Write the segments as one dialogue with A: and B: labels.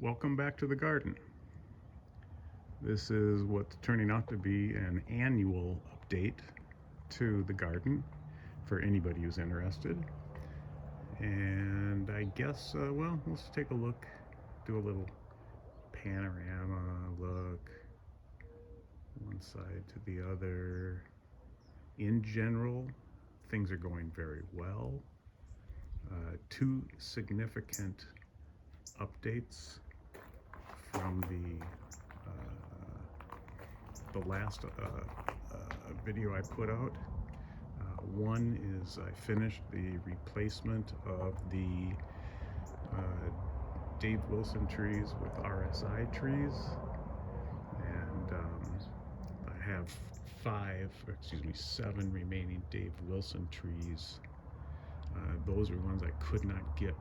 A: Welcome back to the garden. This is what's turning out to be an annual update to the garden for anybody who's interested. And I guess, let's take a look, do a little panorama look, one side to the other. In general, things are going very well. Two significant updates from the last video I put out. One is I finished the replacement of the Dave Wilson trees with RSI trees, and I have seven remaining Dave Wilson trees. Those are ones I could not get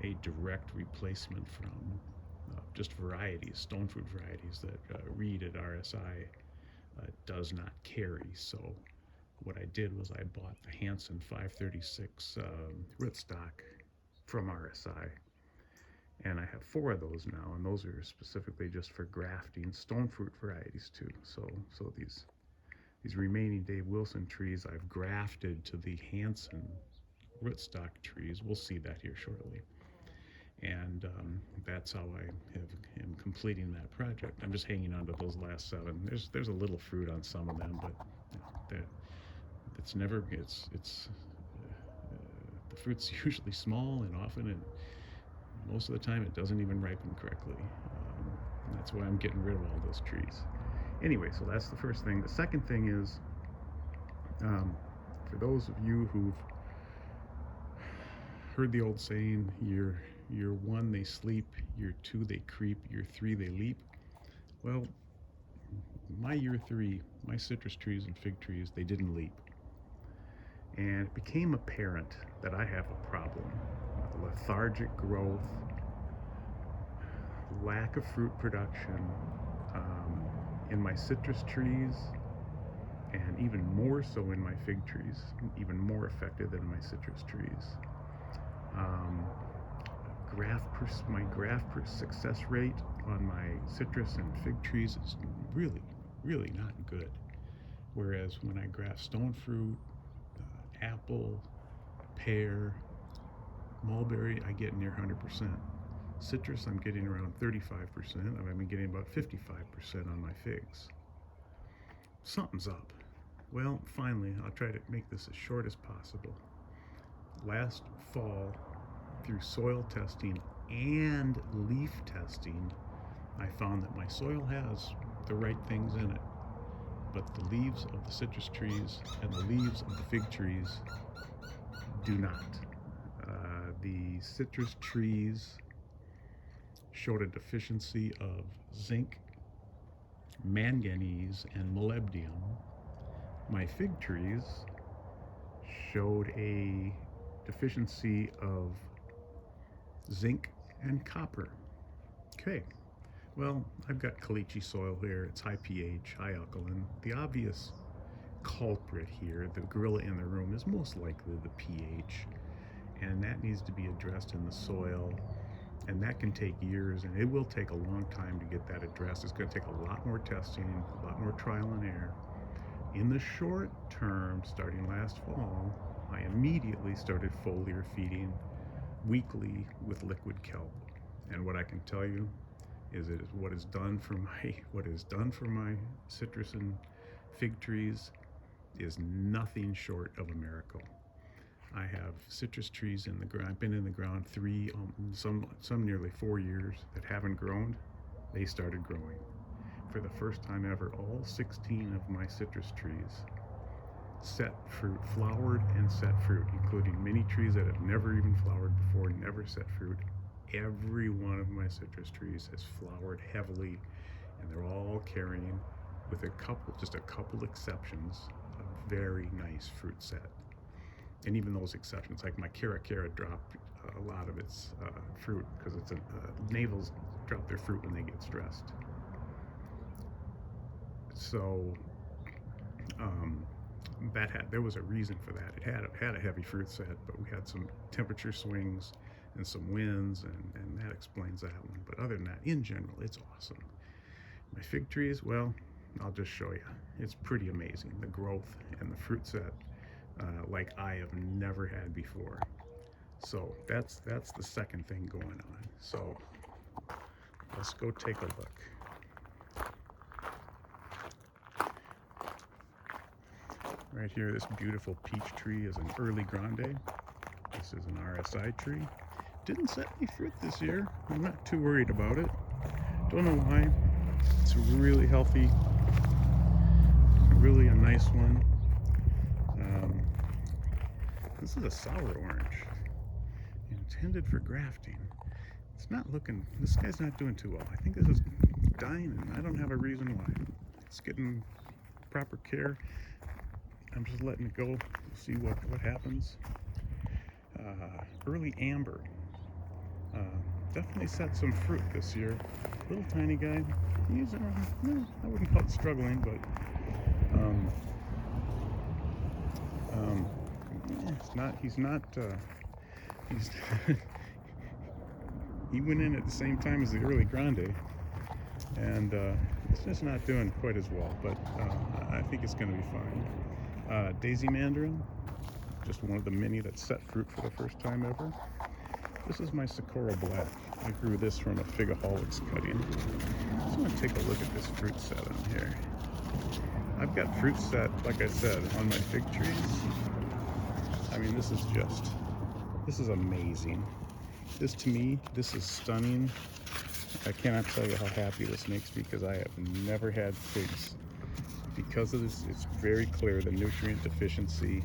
A: a direct replacement from. Just varieties, stone fruit varieties that Reed at RSI does not carry. So what I did was I bought the Hanson 536 rootstock from RSI, and I have 4 of those now, and those are specifically just for grafting stone fruit varieties too. So these remaining Dave Wilson trees I've grafted to the Hanson rootstock trees. We'll see that here shortly. And that's how I am completing that project. I'm just hanging on to those last 7. There's a little fruit on some of them, but the fruit's usually small, and often, and most of the time, it doesn't even ripen correctly. And that's why I'm getting rid of all those trees. Anyway, so that's the first thing. The second thing is, for those of you who've heard the old saying, year 1 they sleep, year 2 they creep, year 3 they leap. Well, my year 3, my citrus trees and fig trees, they didn't leap. And it became apparent that I have a problem with lethargic growth, lack of fruit production in my citrus trees, and even more so in my fig trees, even more affected than my citrus trees. My graft success rate on my citrus and fig trees is really not good. Whereas when I graft stone fruit, apple, pear, mulberry, I get near 100%. Citrus, I'm getting around 35%. I've been getting about 55% on my figs. Something's up. Well, finally, I'll try to make this as short as possible. Last fall, through soil testing and leaf testing, I found that my soil has the right things in it, but the leaves of the citrus trees and the leaves of the fig trees do not. The citrus trees showed a deficiency of zinc, manganese, and molybdenum. My fig trees showed a deficiency of zinc and copper. Okay, well, I've got caliche soil here. It's high pH, high alkaline. The obvious culprit here, the gorilla in the room, is most likely the pH, and that needs to be addressed in the soil, and that can take years, and it will take a long time to get that addressed. It's going to take a lot more testing, a lot more trial and error. In the short term, starting last fall, I immediately started foliar feeding weekly with liquid kelp, and what I can tell you is it is what is done for my citrus and fig trees is nothing short of a miracle. I have citrus trees in the ground. I've been in the ground 3, some nearly 4 years that haven't grown. They started growing. For the first time ever, all 16 of my citrus trees set fruit, flowered and set fruit, including many trees that have never even flowered before, never set fruit. Every one of my citrus trees has flowered heavily, and they're all carrying, with just a couple exceptions, a very nice fruit set. And even those exceptions, like my Cara dropped a lot of its fruit because it's navels drop their fruit when they get stressed. So there was a reason for that. It had a heavy fruit set, but we had some temperature swings and some winds, and that explains that one. But other than that, in general, it's awesome. My fig trees, well, I'll just show you. It's pretty amazing, the growth and the fruit set, like I have never had before. So that's the second thing going on. So let's go take a look. Right here, this beautiful peach tree is an early grande. This is an RSI tree. Didn't set any fruit this year. I'm not too worried about it. Don't know why. It's really healthy. Really a nice one. This is a sour orange, intended for grafting. It's not looking, this guy's not doing too well. I think this is dying, and I don't have a reason why. It's getting proper care. I'm just letting it go. We'll see what happens. Early amber. Definitely set some fruit this year. Little tiny guy. He's, I wouldn't call it struggling, but he went in at the same time as the early grande, and it's just not doing quite as well, but I think it's going to be fine. Daisy mandarin, just one of the many that set fruit for the first time ever. This is my Sakura Black. I grew this from a Figaholics cutting. I just want to take a look at this fruit set on here. I've got fruit set, like I said, on my fig trees. I mean, this is amazing. This, to me, this is stunning. I cannot tell you how happy this makes me, because I have never had figs. Because of this, it's very clear the nutrient deficiency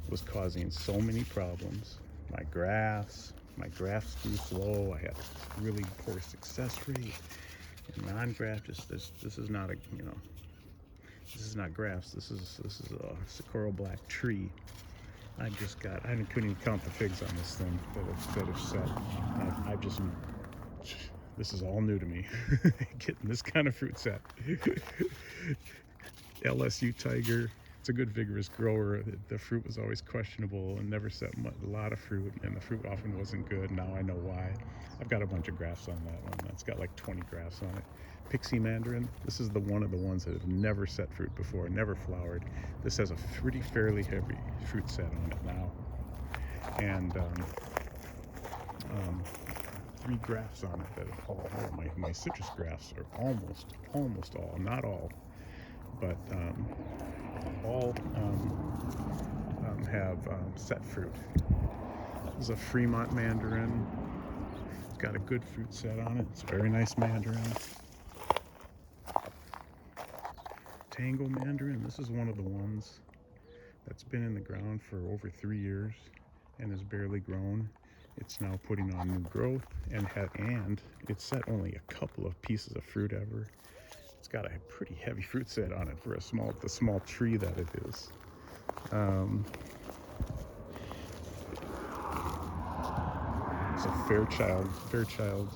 A: was causing so many problems. My grafts grew slow. I had a really poor success rate. And non-graft, this is not a, this is not grafts. This is a Sakura Black tree. I couldn't even count the figs on this thing that have set. This is all new to me, getting this kind of fruit set. LSU Tiger, it's a good vigorous grower. The fruit was always questionable and never set a lot of fruit, and the fruit often wasn't good. Now I know why. I've got a bunch of grafts on that one. That's got like 20 grafts on it. Pixie mandarin, this is one of the ones that have never set fruit before, never flowered. This has a fairly heavy fruit set on it now. And 3 grafts on it that are all, my citrus grafts are almost all, not all, but all have set fruit. This is a Fremont mandarin. It's got a good fruit set on it. It's a very nice mandarin. Tango mandarin, this is one of the ones that's been in the ground for over 3 years and has barely grown. It's now putting on new growth, and it's set only a couple of pieces of fruit ever. It's got a pretty heavy fruit set on it for the small tree that it is. It's a Fairchild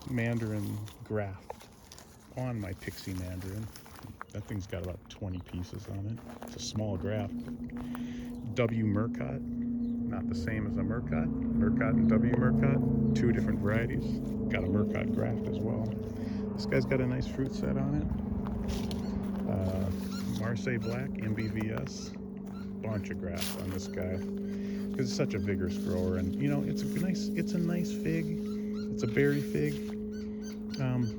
A: mandarin graft on my Pixie mandarin. That thing's got about 20 pieces on it. It's a small graft. W. Murcott, not the same as a Murcott. Murcott and W. Murcott, 2 different varieties. Got a Murcott graft as well. This guy's got a nice fruit set on it. Marseille Black, MBVS, bunch of grafts on this guy, because it's such a vigorous grower, and it's a nice fig. It's a berry fig.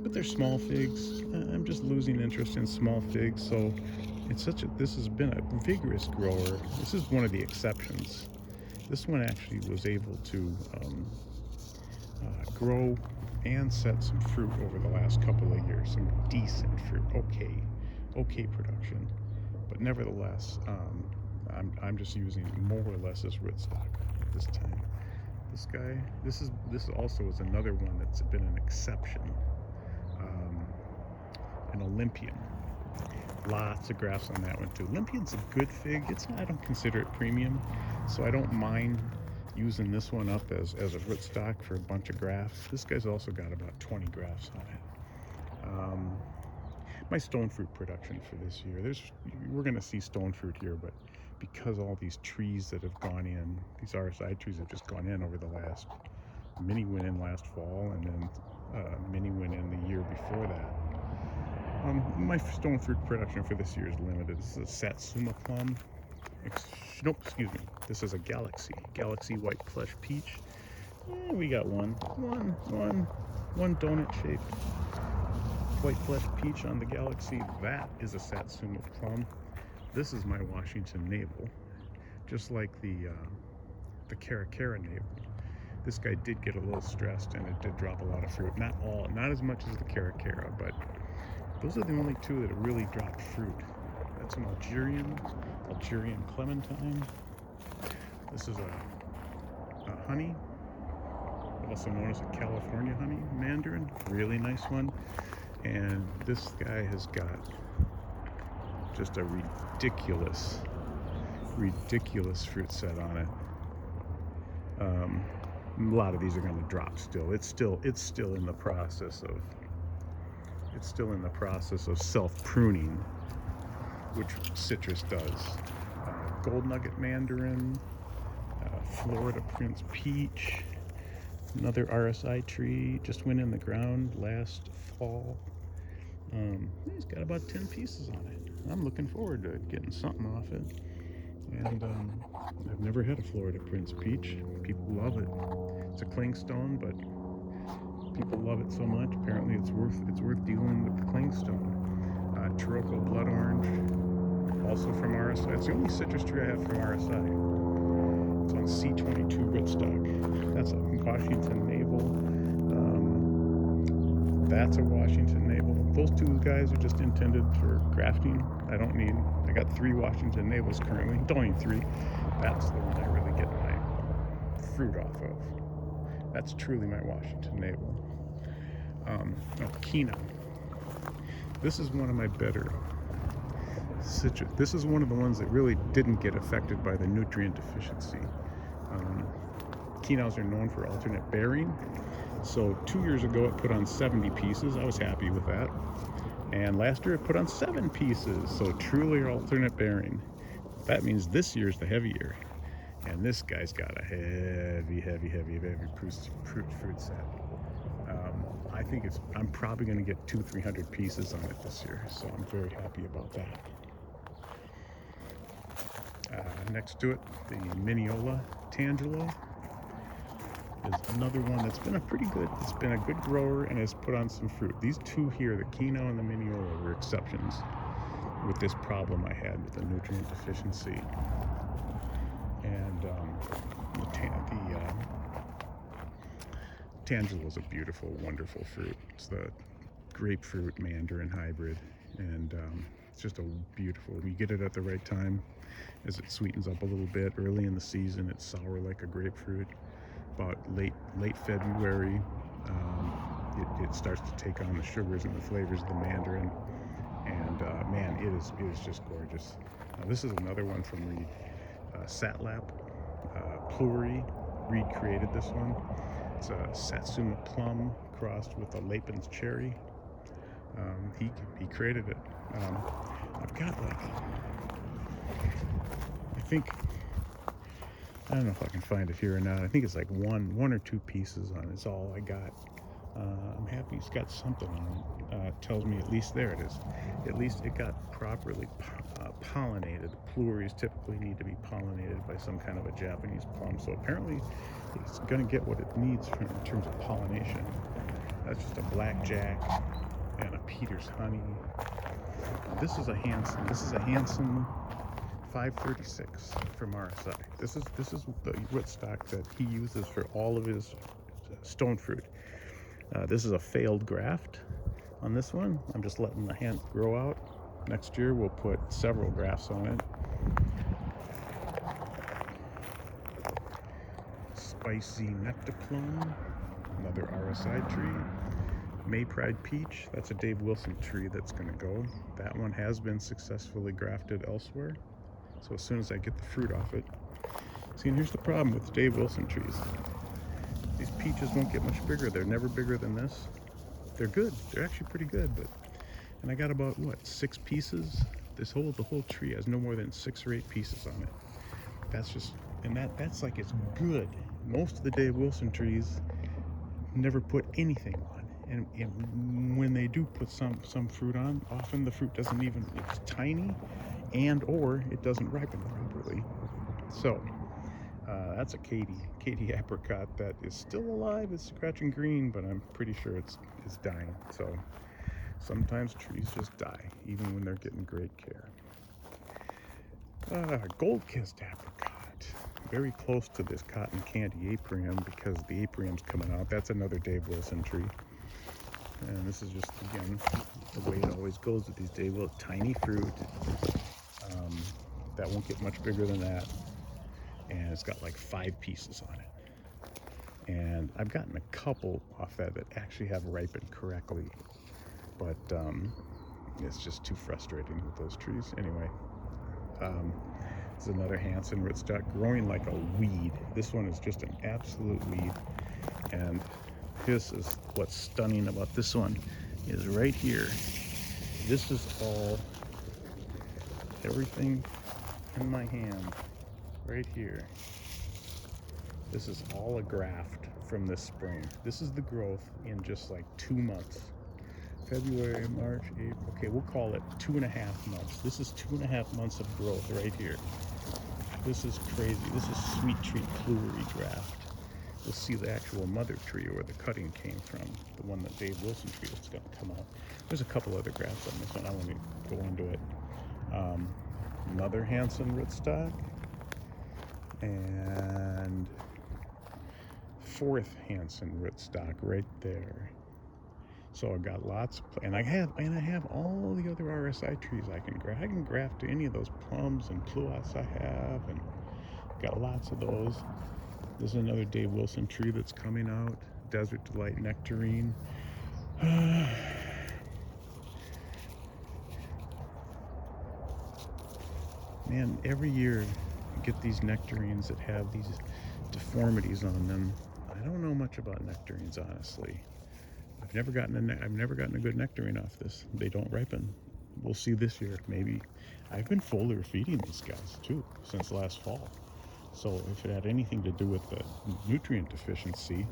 A: But they're small figs. I'm just losing interest in small figs, so this has been a vigorous grower. This is one of the exceptions. This one actually was able to grow and set some fruit over the last couple of years. Some decent fruit, okay production, but nevertheless, I'm just using more or less as rootstock at this time. This guy, this also is another one that's been an exception. An Olympian. Lots of grafts on that one too. Olympian's a good fig. I don't consider it premium, so I don't mind using this one up as a rootstock for a bunch of grafts. This guy's also got about 20 grafts on it. My stone fruit production for this year, we're going to see stone fruit here, but because all these trees that have gone in, these RSI trees have just gone in over the last Mini went in last fall, and then mini went in the year before that. My stone fruit production for this year is limited. This is a Satsuma plum. Nope, excuse me. This is a Galaxy white plush peach. We got one donut-shaped white flesh peach on the Galaxy. That is a Satsuma plum. This is my Washington navel, just like the Cara Cara navel. This guy did get a little stressed, and it did drop a lot of fruit. Not as much as the Cara Cara, but those are the only two that have really dropped fruit. That's an Algerian clementine. This is a honey, also known as a California honey mandarin. Really nice one. And this guy has got just a ridiculous fruit set on it. A lot of these are going to drop still. It's still in the process of self-pruning, which citrus does. Gold nugget mandarin, Florida Prince peach, another RSI tree just went in the ground last fall. He's got about 10 pieces on it. I'm looking forward to getting something off it. And I've never had a Florida Prince peach. People love it. It's a clingstone, but people love it so much. Apparently, it's worth dealing with the clingstone. Chirocco blood orange, also from RSI. It's the only citrus tree I have from RSI. It's on C22 rootstock. That's a Washington navel. That's a Washington navel. Those two guys are just intended for grafting. I got 3 Washington navels currently. Don't need 3. That's the one I really get my fruit off of. That's truly my Washington navel. Kino. This is one of my better citrus. This is one of the ones that really didn't get affected by the nutrient deficiency. Kinos are known for alternate bearing. So 2 years ago it put on 70 pieces. I was happy with that. And last year it put on 7 pieces. So truly alternate bearing. That means this year's the heavy year. And this guy's got a heavy fruit set. I'm probably going to get 200-300 pieces on it this year. So I'm very happy about that. Next to it, the Mineola Tangelo is another one that's been it's been a good grower and has put on some fruit. These two here, the Kino and the Mineola, were exceptions with this problem I had with the nutrient deficiency. And the Tangelo is a beautiful, wonderful fruit. It's the grapefruit mandarin hybrid, and it's just a beautiful. You get it at the right time, as it sweetens up a little bit. Early in the season, it's sour like a grapefruit. About late February, it starts to take on the sugars and the flavors of the mandarin, and man, it is just gorgeous. This is another one from Reed, Satlap Pluri. Reed created this one. It's a Satsuma plum crossed with a Lapin's cherry. He created it. I've got I don't know if I can find it here or not. I think it's like one or 2 pieces on it. It's all I got. I'm happy it's got something on it. It tells me at least there it is. At least it got properly pollinated. Pluries typically need to be pollinated by some kind of a Japanese plum. So apparently it's going to get what it needs in terms of pollination. That's just a blackjack and a Peter's honey. This is a Hanson 536 from RSI. This is the rootstock that he uses for all of his stone fruit. This is a failed graft on this one. I'm just letting the hand grow out. Next year we'll put several grafts on it. Spicy Nectaplum, another RSI tree. May Pride Peach, that's a Dave Wilson tree that's going to go. That one has been successfully grafted elsewhere. So as soon as I get the fruit off it. See, and here's the problem with Dave Wilson trees. These peaches won't get much bigger. They're never bigger than this. They're good. They're actually pretty good, and I got about 6 pieces. The whole tree has no more than 6 or 8 pieces on it. That's like it's good. Most of the Dave Wilson trees never put anything on. And when they do put some fruit on, often the fruit doesn't even, it's tiny, and or it doesn't ripen properly. So that's a Katie apricot that is still alive. It's scratching green, but I'm pretty sure it's dying. So sometimes trees just die, even when they're getting great care. Gold-kissed apricot, very close to this cotton candy apium because the apium's coming out. That's another Dave Wilson tree. And this is just, again, the way it always goes with these Dave Wilson. Tiny fruit. That won't get much bigger than that. And it's got like 5 pieces on it. And I've gotten a couple off that actually have ripened correctly. But it's just too frustrating with those trees. Anyway, this is another Hansen rootstock growing like a weed. This one is just an absolute weed. And this is what's stunning about this one is right here. This is all, everything in my hand right here. This is all a graft from this spring. This is the growth in just like 2 months. February, March, April. Okay, we'll call it 2.5 months. This is 2.5 months of growth right here. This is crazy. This is sweet tree plury graft. You'll see the actual mother tree where the cutting came from, the one that Dave Wilson tree that's going to come out. There's a couple other grafts on this one. I won't even go into it. Another Hansen rootstock, and 4th Hansen rootstock right there. So I've got lots of, and I have all the other RSI trees I can graft. I can graft any of those plums and pluots I have, and got lots of those. This is another Dave Wilson tree that's coming out, Desert Delight Nectarine. Man, every year you get these nectarines that have these deformities on them. I don't know much about nectarines, honestly. I've never gotten a good nectarine off this. They don't ripen. We'll see this year, maybe. I've been foliar feeding these guys too since last fall. So if it had anything to do with the nutrient deficiency,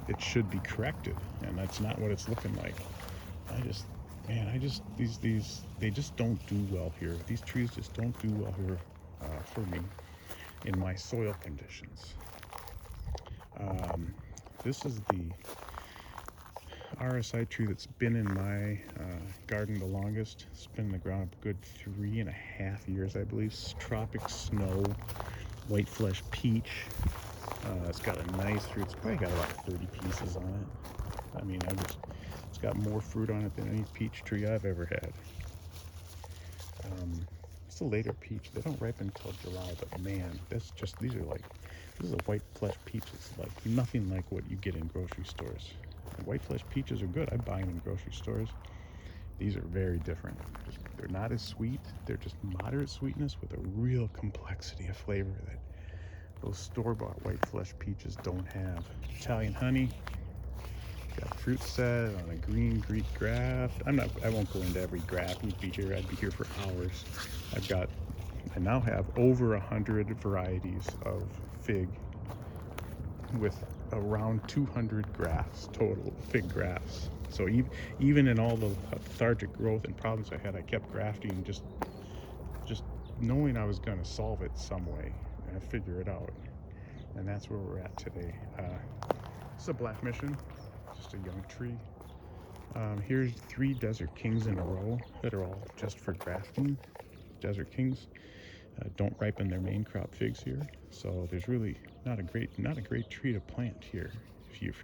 A: it should be corrected, and that's not what it's looking like. They just don't do well here. These trees just don't do well here for me in my soil conditions. This is the RSI tree that's been in my garden the longest. It's been in the ground a good 3.5 years, I believe. Tropic Snow, white flesh peach. It's got a nice fruit. It's probably got about 30 pieces on it. I mean, it's got more fruit on it than any peach tree I've ever had. It's a later peach. They don't ripen until July, but man, this is a white flesh peach. It's like nothing like what you get in grocery stores. White flesh peaches are good. I buy them in grocery stores. These are very different. They're not as sweet. They're just moderate sweetness with a real complexity of flavor that those store-bought white flesh peaches don't have. Italian honey. Got fruit set on a green Greek graft. I won't go into every graft. I'd be here for hours. I now have over 100 varieties of fig with around 200 grafts total, fig grafts. So even in all the lethargic growth and problems I had, I kept grafting, just knowing I was going to solve it some way and figure it out. And that's where we're at today. It's a black mission, just a young tree. Here's 3 Desert Kings in a row that are all just for grafting. Desert Kings don't ripen their main crop figs here, so there's really not a great tree to plant here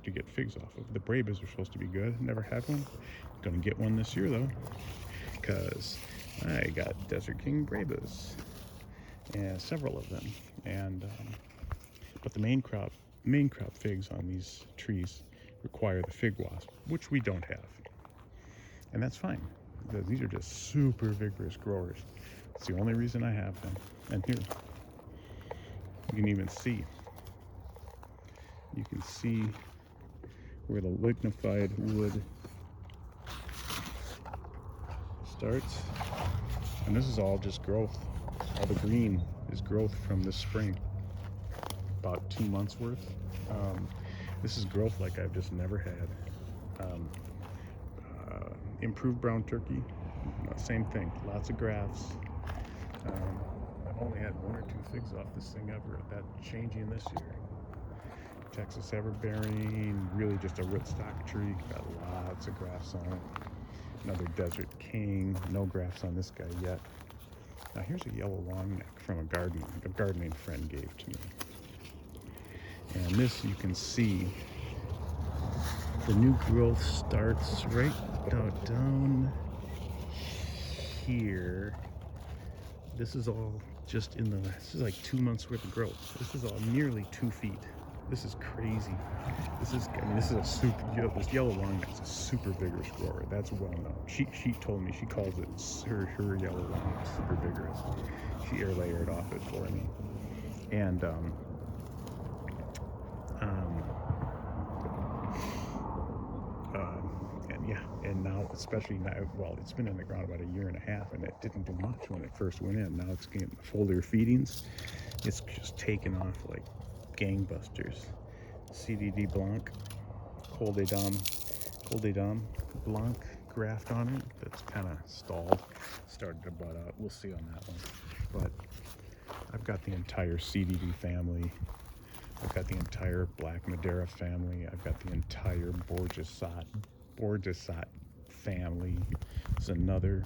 A: to get figs off of. The Brabas are supposed to be good. Never had one. Gonna get one this year though, because I got Desert King Brabas, and several of them. And but the main crop figs on these trees require the fig wasp, which we don't have, and that's fine because these are just super vigorous growers. It's the only reason I have them. And here you can even see. You can see where the lignified wood starts. And this is all just growth. All the green is growth from this spring. About 2 months worth. This is growth like I've just never had. Um, Improved brown turkey, same thing, lots of grafts. I've only had 1 or 2 figs off this thing ever. That changing this year. Texas everbearing, really just a rootstock tree. Got lots of grafts on it. Another desert king, no grafts on this guy yet. Now here's a yellow longneck from a gardening friend gave to me. And this you can see, the new growth starts right down here. This is all just this is like 2 months worth of growth. This is all nearly 2 feet. This is crazy. This is a super, this yellow longneck is a super vigorous grower. That's well known. She told me, she calls it her yellow longneck super vigorous. She air layered off it for me. And yeah, and now, especially now, well, it's been in the ground about 1.5 years, and it didn't do much when it first went in. Now it's getting foliar feedings. It's just taken off like gangbusters. CDD Blanc, Col des Dames Blanc graft on it. That's kind of stalled. Started to bud out. We'll see on that one. But I've got the entire CDD family. I've got the entire Black Madeira family. I've got the entire Borgesat family. There's another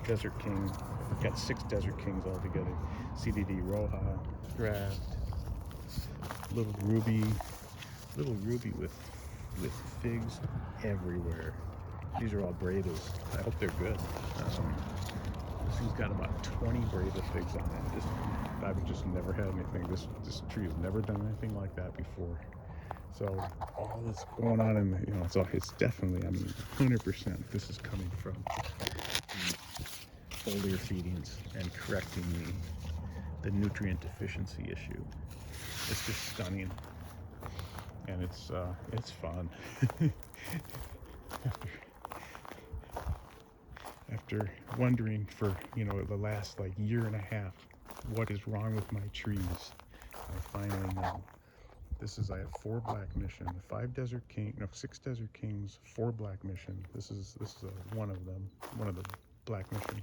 A: Desert King. I've got 6 Desert Kings altogether. CDD Roja graft. Little Ruby with figs everywhere. These are all Bredas. I hope they're good. This thing's got about 20 Breda figs on it. I've just never had anything. This tree has never done anything like that before. So all this going on, and it's definitely, 100%. This is coming from foliar feedings and correcting the nutrient deficiency issue. It's just stunning, and it's fun. After wondering for the last 1.5 years what is wrong with my trees, I finally know. I have 4 Black Mission, 6 Desert Kings, 4 Black Mission. This is one of them, one of the Black Mission,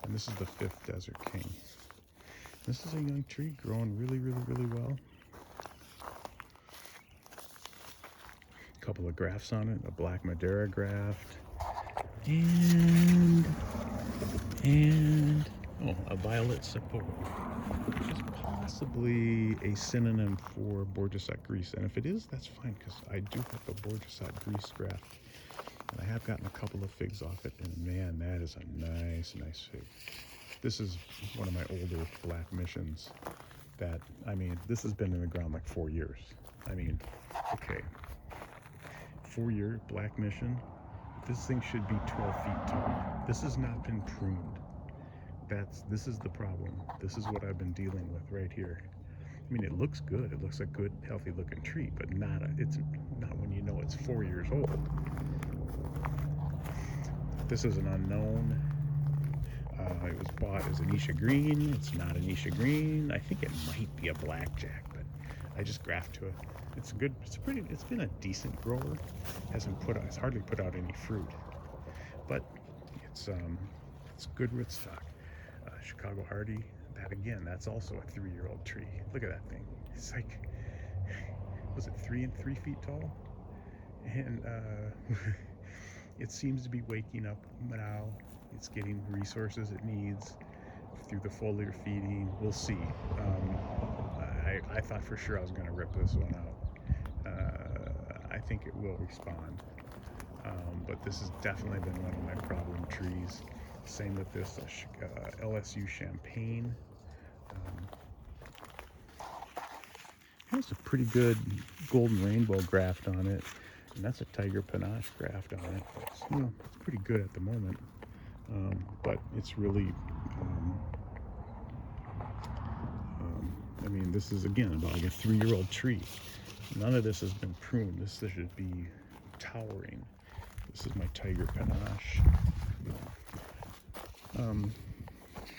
A: and this is the 5th Desert King. This is a young tree growing really, really, really well. A couple of grafts on it, a Black Madeira graft, and a violet support, which is possibly a synonym for Borgesat Grease. And if it is, that's fine, because I do have a Borgesat Grease graft, and I have gotten a couple of figs off it, and man, that is a nice fig. This is one of my older Black Missions that, this has been in the ground 4 years. Okay, 4-year Black Mission. This thing should be 12 feet tall. This has not been pruned. This is the problem. This is what I've been dealing with right here. It looks good. It looks a good, healthy looking tree, but it's not when it's 4 years old. This is an unknown. It was bought as Anisha Green. It's not Anisha Green. I think it might be a blackjack, but I just graft to it. It's good. It's been a decent grower. It's hardly put out any fruit, but it's good rootstock. Chicago Hardy. That's also a 3-year-old tree. Look at that thing. It's was it 3 feet tall? And it seems to be waking up now. It's getting resources it needs through the foliar feeding. We'll see. I thought for sure I was going to rip this one out. I think it will respond. But this has definitely been one of my problem trees. Same with this LSU Champagne. Has a pretty good golden rainbow graft on it, and that's a tiger panache graft on it. It's pretty good at the moment, but it's really, this is again about a 3-year-old tree. None of this has been pruned. This should be towering. This is my tiger panache.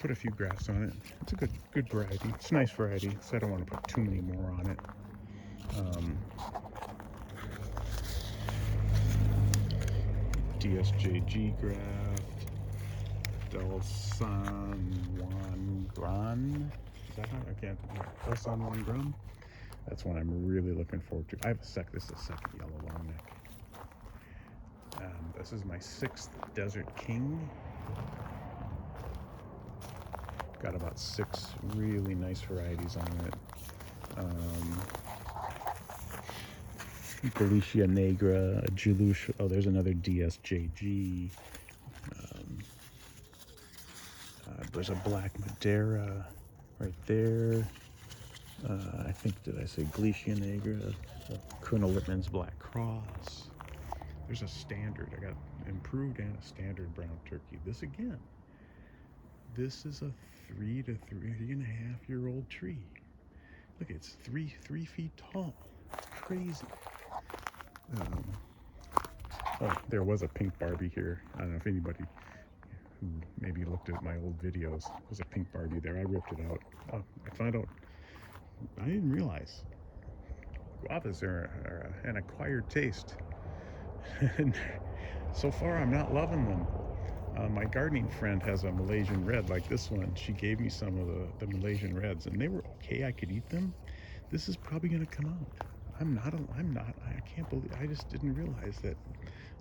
A: put a few grafts on it. It's a good variety. It's a nice variety, so I don't want to put too many more on it. DSJG graft, Del San Juan Gran. Is that how I can't? Del San Juan Gran. That's one I'm really looking forward to. I have this is a second yellow long neck. This is my 6th Desert King. Got about 6 really nice varieties on it. Galicia Negra, Jelush. Oh, there's another DSJG. There's a Black Madeira right there. I think, did I say Galicia Negra? Colonel Lippmann's Black Cross. There's a standard. I got improved and a standard brown turkey. This again. This is a 3 to 3.5 year old tree. Look, it's 3 feet tall. It's crazy. Oh, there was a pink Barbie here. I don't know if anybody who maybe looked at my old videos. There's a pink Barbie there. I ripped it out. Oh, I found out. I didn't realize guavas are an acquired taste. And so far, I'm not loving them. My gardening friend has a Malaysian red like this one. She gave me some of the Malaysian reds, and they were okay. I could eat them. This is probably going to come out. I can't believe, I just didn't realize that.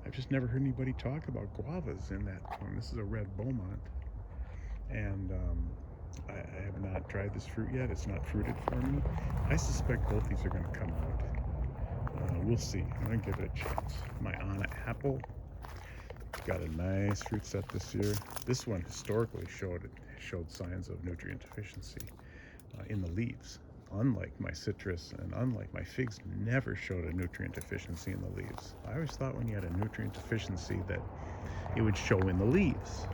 A: I've just never heard anybody talk about guavas in that form. This is a red Beaumont, and I have not tried this fruit yet. It's not fruited for me. I suspect both these are going to come out. We'll see. I'm going to give it a chance. My Anna apple got a nice fruit set this year. This one historically showed signs of nutrient deficiency in the leaves. Unlike my citrus and unlike my figs, never showed a nutrient deficiency in the leaves. I always thought when you had a nutrient deficiency that it would show in the leaves.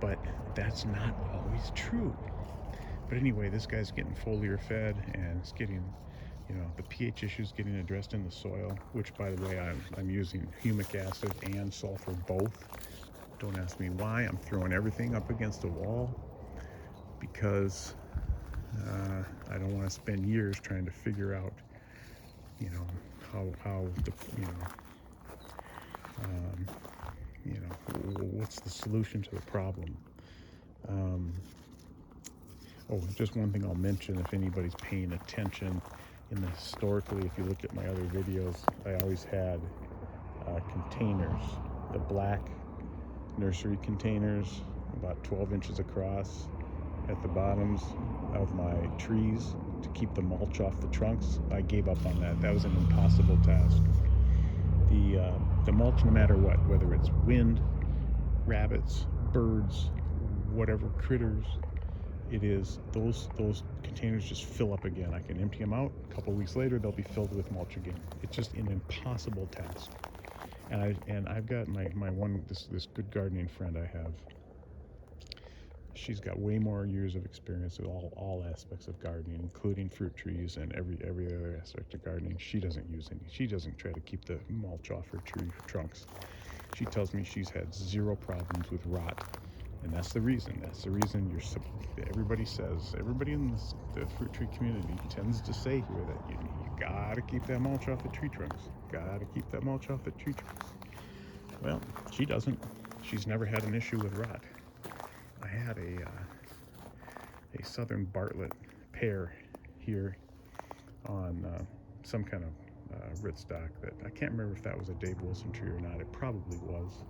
A: But that's not always true. But anyway, this guy's getting foliar fed, and it's getting, the pH issues getting addressed in the soil, which, by the way, I'm using humic acid and sulfur both. Don't ask me why. I'm throwing everything up against a wall because I don't want to spend years trying to figure out, what's the solution to the problem. Just one thing I'll mention, if anybody's paying attention, historically, if you look at my other videos, I always had containers, the black nursery containers, about 12 inches across at the bottoms of my trees to keep the mulch off the trunks. I gave up on that. That was an impossible task. The mulch, no matter what, whether it's wind, rabbits, birds, whatever critters it is, those containers just fill up again. I can empty them out. A couple weeks later, they'll be filled with mulch again. It's just an impossible task. And I've got my one this good gardening friend I have. She's got way more years of experience with all aspects of gardening, including fruit trees and every other aspect of gardening. She doesn't use any. She doesn't try to keep the mulch off her tree trunks. She tells me she's had 0 problems with rot, and that's the reason. Everybody in the fruit tree community tends to say here that you gotta keep that mulch off the tree trunks. Gotta keep that mulch off the tree trunks. Well, she doesn't. She's never had an issue with rot. I had a Southern Bartlett pear here on some kind of rootstock that I can't remember if that was a Dave Wilson tree or not. It probably was,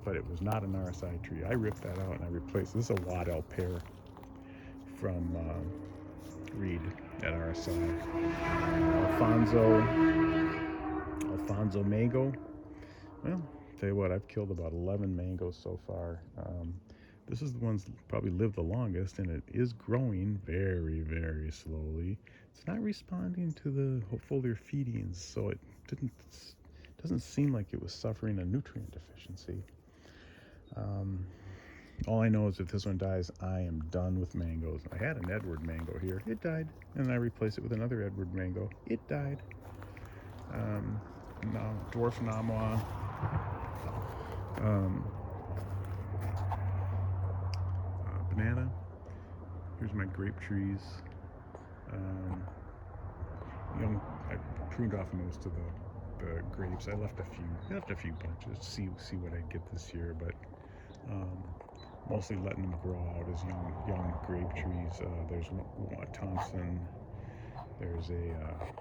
A: but it was not an RSI tree. I ripped that out and I replaced. This is a Waddell pear from Reed at RSI. Alfonso mango. Well, tell you what, I've killed about 11 mangoes so far. This is the one's probably lived the longest, and it is growing very, very slowly. It's not responding to the foliar feedings, so it doesn't seem like it was suffering a nutrient deficiency. All I know is if this one dies, I am done with mangoes. I had an Edward mango here. It died, and I replaced it with another Edward mango. It died. Dwarf Namwa. banana. Here's my grape trees. I pruned off most of the grapes. I left a few bunches to see what I get this year, but mostly letting them grow out as young grape trees. There's one Thompson. There's a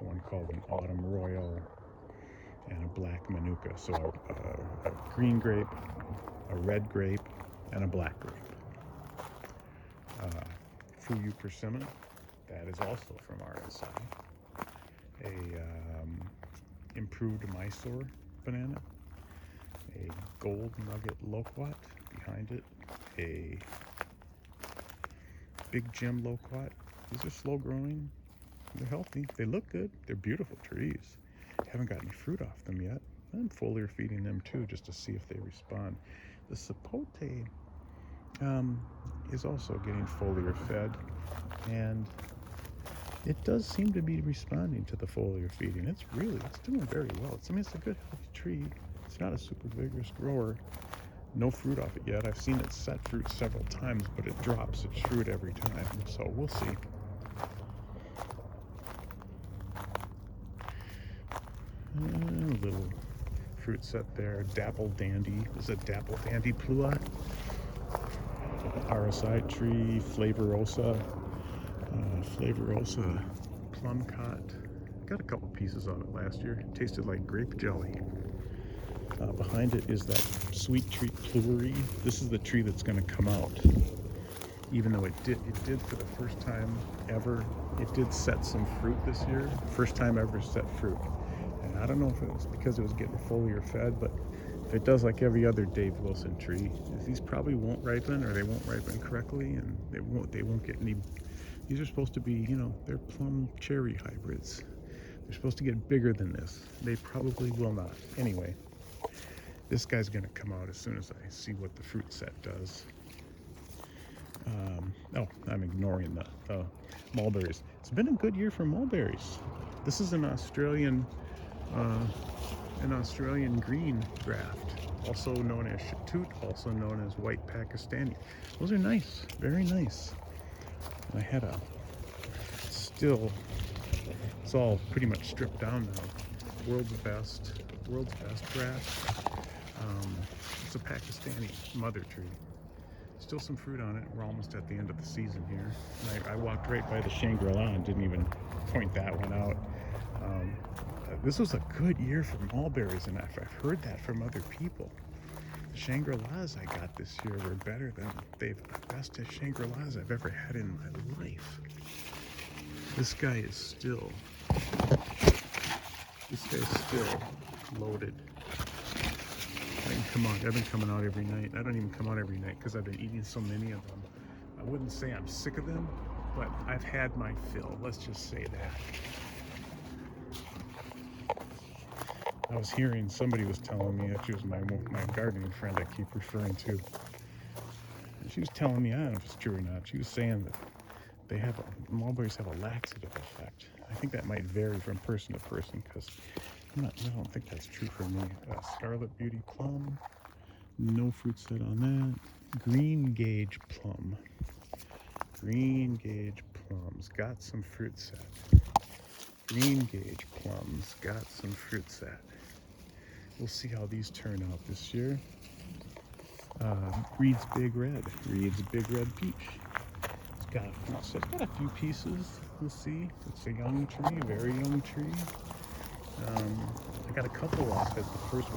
A: one called an Autumn Royal and a black Manuka. So a green grape, a red grape, and a black grape. Fuyu persimmon, that is also from RSI. A improved Mysore banana, a gold nugget loquat behind it, a big gem loquat. These are slow growing. They're healthy. They look good. They're beautiful trees. Haven't got any fruit off them yet. I'm foliar feeding them too, just to see if they respond. The sapote is also getting foliar fed, and it does seem to be responding to the foliar feeding. It's doing very well. It's a good healthy tree. It's not a super vigorous grower. No fruit off it yet. I've seen it set fruit several times, but it drops its fruit every time. So we'll see. A little fruit set there. Dapple Dandy. This is a Dapple Dandy Pluot. RSI tree. Flavorosa plum cot. Got a couple pieces of it last year. It tasted like grape jelly. Behind it is that sweet tree Pleury. This is the tree that's going to come out. Even though it did for the first time ever, it did set some fruit this year. First time ever set fruit. And I don't know if it was because it was getting foliar fed, but if it does like every other Dave Wilson tree, these probably won't ripen, or they won't ripen correctly, and they won't get any. These are supposed to be, they're plum cherry hybrids. They're supposed to get bigger than this. They probably will not. Anyway, this guy's going to come out as soon as I see what the fruit set does. I'm ignoring the mulberries. It's been a good year for mulberries. This is an Australian green graft, also known as Shatut, also known as white Pakistani. Those are nice, very nice. I had it's all pretty much stripped down now. World's best graft. It's a Pakistani mother tree. Still some fruit on it. We're almost at the end of the season here. I walked right by the Shangri-La and didn't even point that one out. This was a good year for mulberries, and I've heard that from other people. The Shangri-Las I got this year were better than the best Shangri-Las I've ever had in my life. This guy is still loaded. I've been coming out every night. I don't even come out every night because I've been eating so many of them. I wouldn't say I'm sick of them, but I've had my fill. Let's just say that. I was hearing, somebody was telling me, that she was my gardening friend I keep referring to. And she was telling me, I don't know if it's true or not, she was saying that mulberries have a laxative effect. I think that might vary from person to person, because I don't think that's true for me. Scarlet Beauty Plum, no fruit set on that. Green Gauge Plum. Green Gauge Plums, got some fruit set. Green Gauge Plums, got some fruit set. We'll see how these turn out this year. Reed's Big Red Peach. It's got a fruit set. It's got a few pieces. We'll see. It's a young tree, very young tree. I got a couple off it. First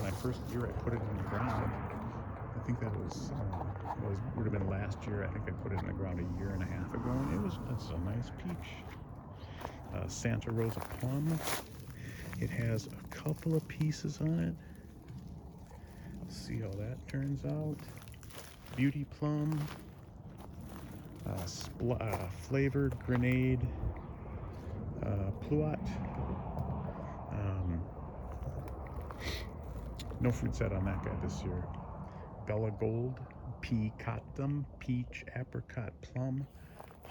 A: year I put it in the ground. I think that would have been last year. I think I put it in the ground a year and a half ago, and it's a nice peach. Santa Rosa Plum. It has a couple of pieces on it. See how that turns out. Beauty Plum. Flavored Grenade. Pluot. No fruit set on that guy this year. Bella Gold, Peacotum, Peach Apricot Plum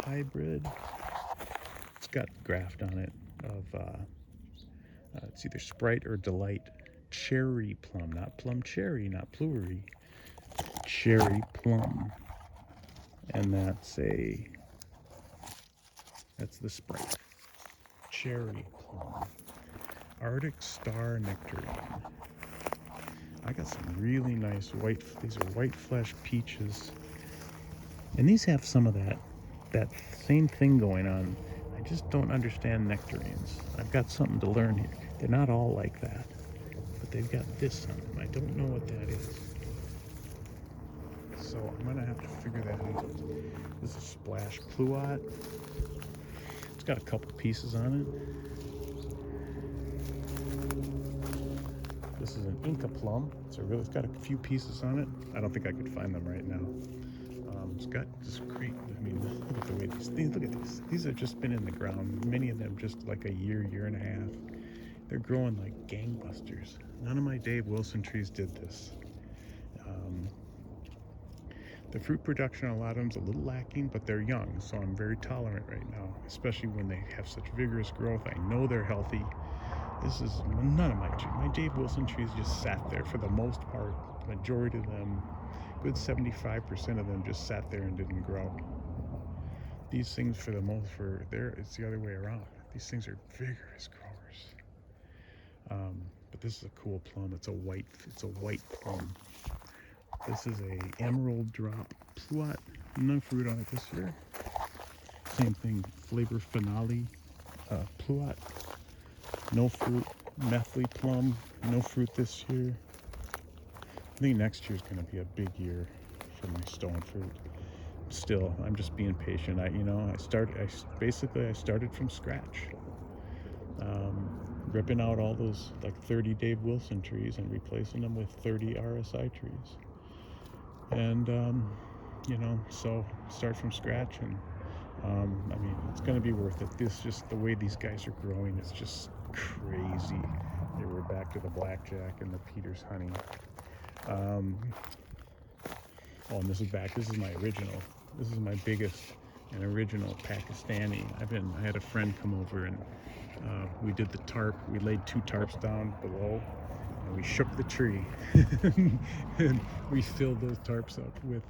A: Hybrid. It's got graft on it of it's either Sprite or Delight Cherry Plum, not Plum Cherry, not Pleury. Cherry Plum. And that's the Sprite. Cherry plum. Arctic Star Nectarine. I got some really nice these are white flesh peaches. And these have some of that same thing going on. I just don't understand nectarines. I've got something to learn here. They're not all like that, but they've got this on them. I don't know what that is. So I'm gonna have to figure that out. This is Splash Pluot. It's got a couple pieces on it. This is an Inca plum. It's got a few pieces on it. I don't think I could find them right now. It's got this great, I mean, look at the way look at these. These have just been in the ground. Many of them just like a year and a half. They're growing like gangbusters. None of my Dave Wilson trees did this. The fruit production on a lot of them is a little lacking, but they're young, so I'm very tolerant right now, especially when they have such vigorous growth. I know they're healthy. This is none of my trees. My Dave Wilson trees just sat there for the most part. The majority of them, good 75% of them, just sat there and didn't grow. These things, for the most, it's the other way around. These things are vigorous growers. But this is a cool plum. It's a white plum. This is a emerald drop pluot. No fruit on it this year. Same thing, flavor finale pluot. No fruit. Methley plum. No fruit this year. I think next year's going to be a big year for my stone fruit. Still, I'm just being patient. I started from scratch. Ripping out all those like 30 Dave Wilson trees and replacing them with 30 RSI trees. And so start from scratch, and I mean, it's going to be worth it. The way these guys are growing is just crazy. Here we're back to the blackjack and the Peter's honey. And this is my original. This is my biggest and original Pakistani. I had a friend come over, and we did the tarp. We laid 2 tarps down below, and we shook the tree and we filled those tarps up with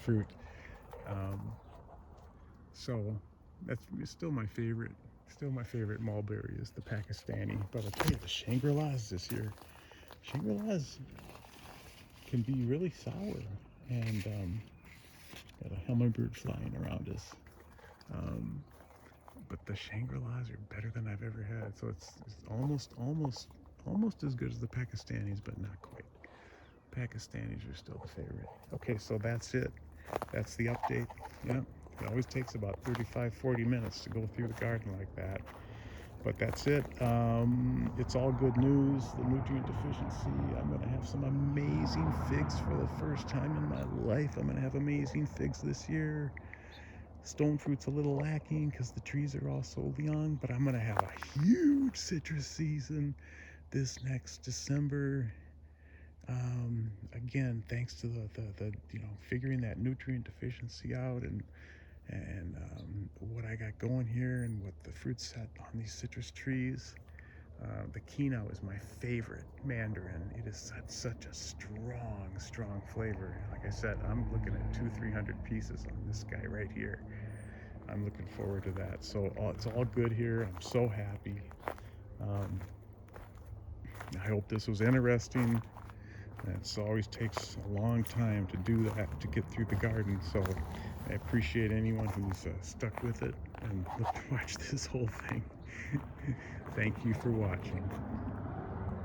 A: fruit. So that's still my favorite. Still my favorite mulberry is the Pakistani. But I'll tell you, the Shangri-Las this year, Shangri-Las can be really sour. And got a hummingbird flying around us. But the Shangri-Las are better than I've ever had. So it's almost as good as the Pakistanis, but not quite. Pakistanis are still the favorite. Okay, so that's it. That's the update. Yeah, it always takes about 35-40 minutes to go through the garden like that. But that's it. It's all good news. The nutrient deficiency. I'm going to have some amazing figs for the first time in my life. I'm going to have amazing figs this year. Stone fruit's a little lacking because the trees are all so young, but I'm going to have a huge citrus season this next December. Again, thanks to the figuring that nutrient deficiency out, and what I got going here, and what the fruit's set on these citrus trees. The Kino is my favorite mandarin. It has such a strong flavor. Like I said, I'm looking at 200-300 pieces on this guy right here. I'm looking forward to that. So it's all good here. I'm so happy. I hope this was interesting. It always takes a long time to do that, to get through the garden. So I appreciate anyone who's stuck with it and watched this whole thing. Thank you for watching.